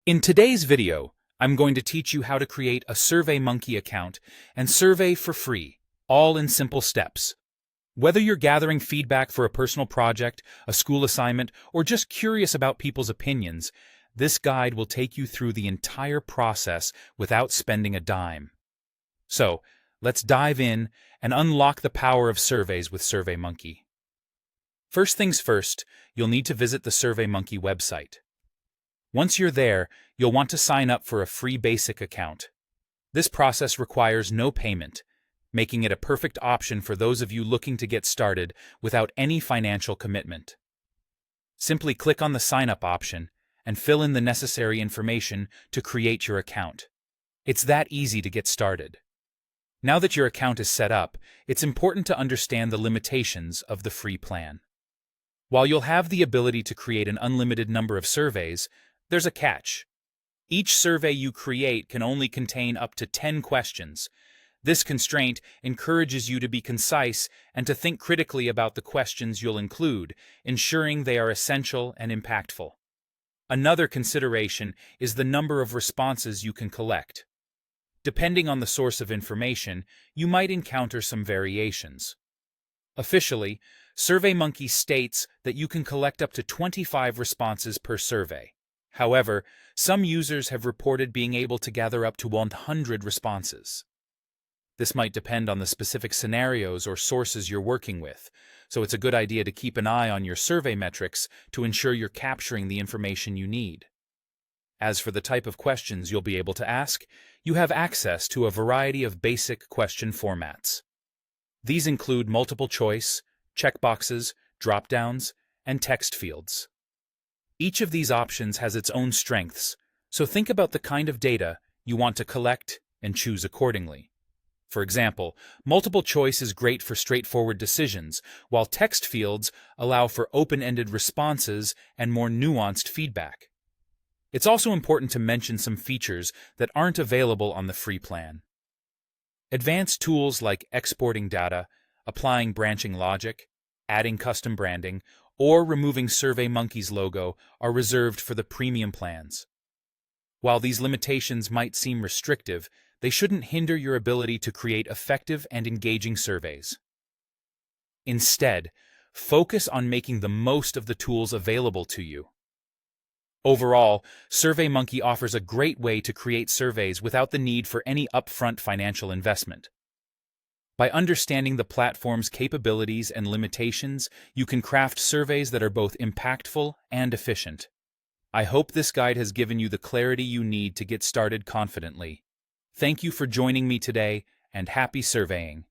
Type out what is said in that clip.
In today's video, I'm going to teach you how to create a Surveymonkey account and survey for free, all in simple steps. Whether you're gathering feedback for a personal project, a school assignment, or just curious about people's opinions, this guide will take you through the entire process without spending a dime. So, let's dive in and unlock the power of surveys with Surveymonkey. First things first, you'll need to visit the Surveymonkey website. Once you're there, you'll want to sign up for a free basic account. This process requires no payment, making it a perfect option for those of you looking to get started without any financial commitment. Simply click on the Sign Up option and fill in the necessary information to create your account. It's that easy to get started. Now that your account is set up, it's important to understand the limitations of the free plan. While you'll have the ability to create an unlimited number of surveys, there's a catch. Each survey you create can only contain up to 10 questions. This constraint encourages you to be concise and to think critically about the questions you'll include, ensuring they are essential and impactful. Another consideration is the number of responses you can collect. Depending on the source of information, you might encounter some variations. Officially, Surveymonkey states that you can collect up to 25 responses per survey. However, some users have reported being able to gather up to 100 responses. This might depend on the specific scenarios or sources you're working with, so it's a good idea to keep an eye on your survey metrics to ensure you're capturing the information you need. As for the type of questions you'll be able to ask, you have access to a variety of basic question formats. These include multiple choice, checkboxes, drop-downs, and text fields. Each of these options has its own strengths, so think about the kind of data you want to collect and choose accordingly. For example, multiple choice is great for straightforward decisions, while text fields allow for open-ended responses and more nuanced feedback. It's also important to mention some features that aren't available on the free plan. Advanced tools like exporting data, applying branching logic, adding custom branding, or removing Surveymonkey's logo are reserved for the premium plans. While these limitations might seem restrictive, they shouldn't hinder your ability to create effective and engaging surveys. Instead, focus on making the most of the tools available to you. Overall, Surveymonkey offers a great way to create surveys without the need for any upfront financial investment. By understanding the platform's capabilities and limitations, you can craft surveys that are both impactful and efficient. I hope this guide has given you the clarity you need to get started confidently. Thank you for joining me today, and happy surveying!